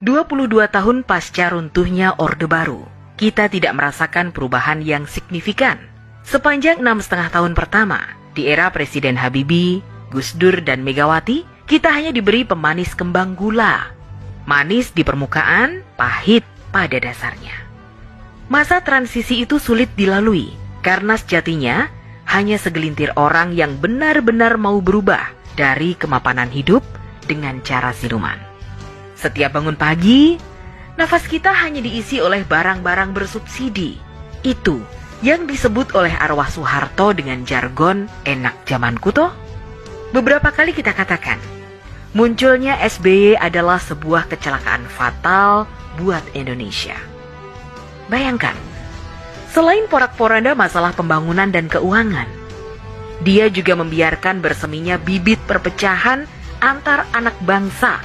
22 tahun pasca runtuhnya Orde Baru, kita tidak merasakan perubahan yang signifikan. Sepanjang 6,5 tahun pertama, di era Presiden Habibie, Gus Dur, dan Megawati, kita hanya diberi pemanis kembang gula. Manis di permukaan, pahit pada dasarnya. Masa transisi itu sulit dilalui, karena sejatinya hanya segelintir orang yang benar-benar mau berubah dari kemapanan hidup dengan cara siluman. Setiap bangun pagi, nafas kita hanya diisi oleh barang-barang bersubsidi. Itu yang disebut oleh arwah Soeharto dengan jargon enak zamanku toh. Beberapa kali kita katakan, munculnya SBY adalah sebuah kecelakaan fatal buat Indonesia. Bayangkan, selain porak-poranda masalah pembangunan dan keuangan, dia juga membiarkan berseminya bibit perpecahan antar anak bangsa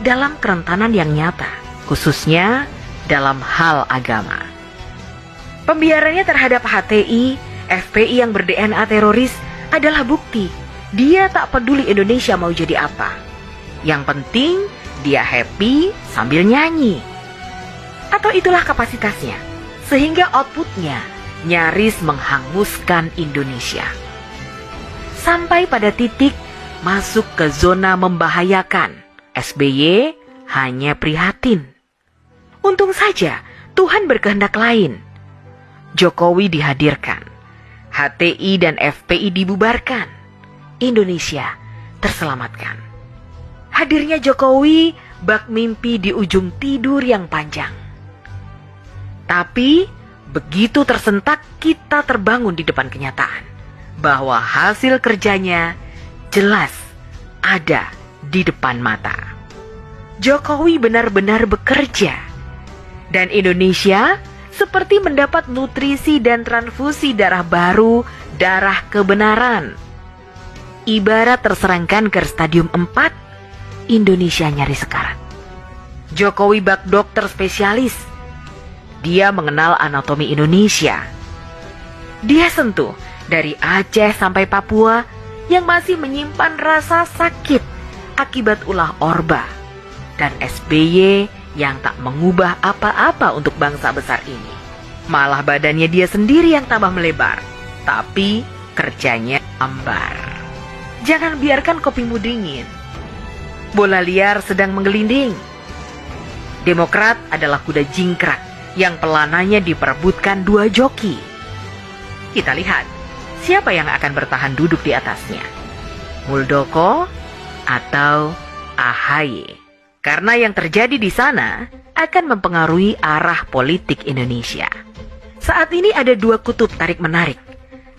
dalam kerentanan yang nyata, khususnya dalam hal agama. Pembiarannya terhadap HTI, FPI yang ber-DNA teroris adalah bukti dia tak peduli Indonesia mau jadi apa. Yang penting dia happy sambil nyanyi. Atau itulah kapasitasnya, sehingga outputnya nyaris menghanguskan Indonesia. Sampai pada titik masuk ke zona membahayakan, SBY hanya prihatin. Untung saja Tuhan berkehendak lain. Jokowi dihadirkan, HTI dan FPI dibubarkan, Indonesia terselamatkan. Hadirnya Jokowi bak mimpi di ujung tidur yang panjang. Tapi begitu tersentak kita terbangun di depan kenyataan bahwa hasil kerjanya jelas ada di depan mata. Jokowi benar-benar bekerja, dan Indonesia seperti mendapat nutrisi dan transfusi darah baru, darah kebenaran. Ibarat terserangkan ke stadium 4, Indonesia nyaris sekarat. Jokowi bak dokter spesialis. Dia mengenal anatomi Indonesia. Dia sentuh dari Aceh sampai Papua yang masih menyimpan rasa sakit akibat ulah Orba, dan SBY yang tak mengubah apa-apa untuk bangsa besar ini. Malah badannya dia sendiri yang tambah melebar, tapi kerjanya ambar. Jangan biarkan kopimu dingin. Bola liar sedang menggelinding. Demokrat adalah kuda jingkrak yang pelananya diperebutkan 2 joki. Kita lihat siapa yang akan bertahan duduk di atasnya, Muldoko atau AHY. Karena yang terjadi di sana akan mempengaruhi arah politik Indonesia. Saat ini ada 2 kutub tarik-menarik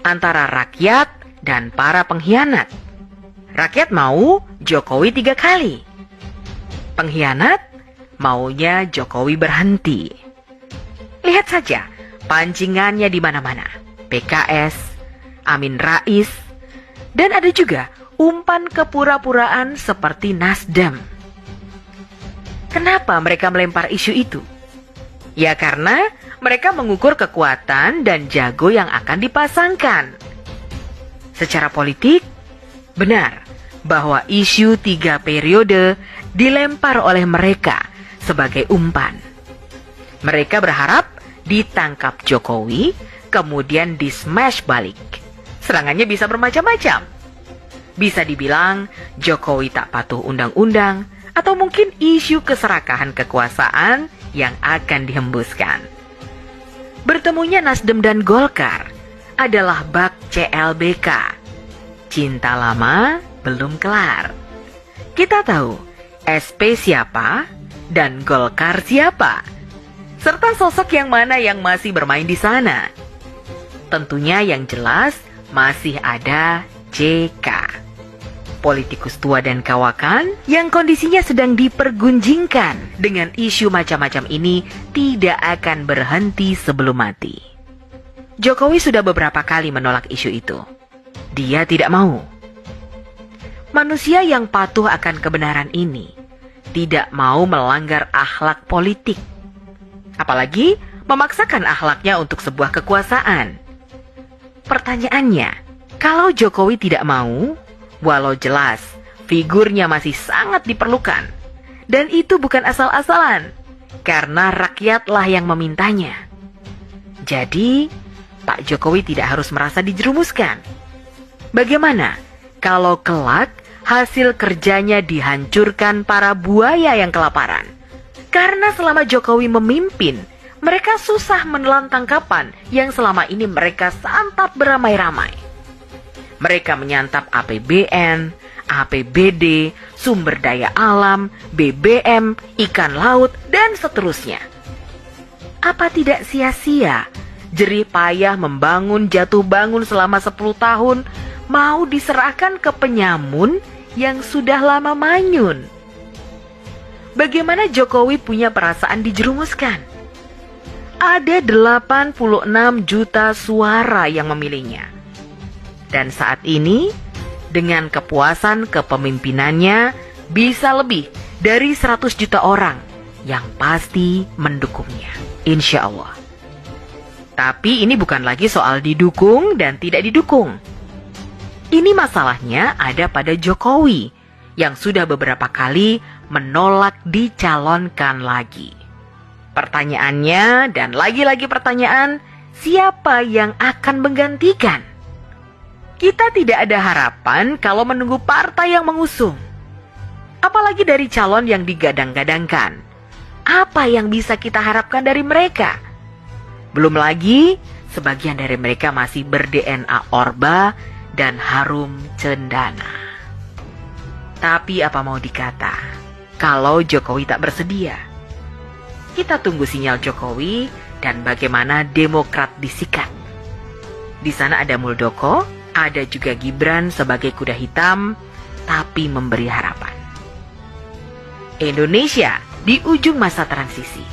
antara rakyat dan para pengkhianat. Rakyat mau Jokowi 3 kali. Pengkhianat maunya Jokowi berhenti. Lihat saja pancingannya di mana-mana. PKS, Amin Rais, dan ada juga umpan kepura-puraan seperti Nasdem. Kenapa mereka melempar isu itu? Ya karena mereka mengukur kekuatan dan jago yang akan dipasangkan. Secara politik, benar bahwa isu 3 periode dilempar oleh mereka sebagai umpan. Mereka berharap ditangkap Jokowi, kemudian di-smash balik. Serangannya bisa bermacam-macam. Bisa dibilang Jokowi tak patuh undang-undang, atau mungkin isu keserakahan kekuasaan yang akan dihembuskan. Bertemunya Nasdem dan Golkar adalah bak CLBK. Cinta lama belum kelar. Kita tahu SP siapa dan Golkar siapa, serta sosok yang mana yang masih bermain di sana. Tentunya yang jelas masih ada JK, politikus tua dan kawakan yang kondisinya sedang dipergunjingkan dengan isu macam-macam ini tidak akan berhenti sebelum mati. Jokowi sudah beberapa kali menolak isu itu. Dia tidak mau. Manusia yang patuh akan kebenaran ini tidak mau melanggar akhlak politik, apalagi memaksakan akhlaknya untuk sebuah kekuasaan. Pertanyaannya, kalau Jokowi tidak mau, walau jelas figurnya masih sangat diperlukan Dan itu bukan asal-asalan, karena rakyatlah yang memintanya. Jadi, Pak Jokowi tidak harus merasa dijerumuskan. Bagaimana kalau kelak hasil kerjanya dihancurkan para buaya yang kelaparan? Karena selama Jokowi memimpin, mereka susah menelan tangkapan yang selama ini mereka santap beramai-ramai. Mereka menyantap APBN, APBD, sumber daya alam, BBM, ikan laut, dan seterusnya. Apa tidak sia-sia jerih payah membangun jatuh bangun selama 10 tahun mau diserahkan ke penyamun yang sudah lama manyun? Bagaimana Jokowi punya perasaan dijerumuskan? Ada 86 juta suara yang memilihnya. Dan saat ini, dengan kepuasan kepemimpinannya, bisa lebih dari 100 juta orang yang pasti mendukungnya, insya Allah. Tapi ini bukan lagi soal didukung dan tidak didukung. Ini masalahnya ada pada Jokowi yang sudah beberapa kali menolak dicalonkan lagi. Pertanyaannya dan lagi-lagi pertanyaan, siapa yang akan menggantikan? Kita tidak ada harapan kalau menunggu partai yang mengusung. Apalagi dari calon yang digadang-gadangkan. Apa yang bisa kita harapkan dari mereka? Belum lagi, sebagian dari mereka masih ber-DNA Orba dan harum cendana. Tapi apa mau dikata, kalau Jokowi tak bersedia? Kita tunggu sinyal Jokowi dan bagaimana Demokrat disikat. Di sana ada Muldoko, ada juga Gibran sebagai kuda hitam, tapi memberi harapan. Indonesia di ujung masa transisi.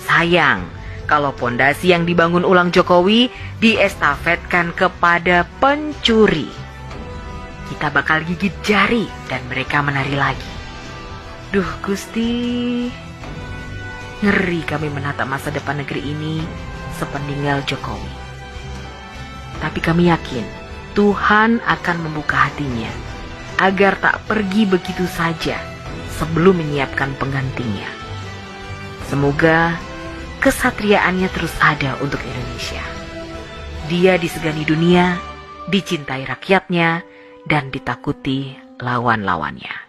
Sayang kalau pondasi yang dibangun ulang Jokowi diestafetkan kepada pencuri. Kita bakal gigit jari dan mereka menari lagi. Duh Gusti, ngeri kami menatap masa depan negeri ini sepeninggal Jokowi. Tapi kami yakin Tuhan akan membuka hatinya agar tak pergi begitu saja sebelum menyiapkan penggantinya. Semoga kesatriaannya terus ada untuk Indonesia. Dia disegani dunia, dicintai rakyatnya, dan ditakuti lawan-lawannya.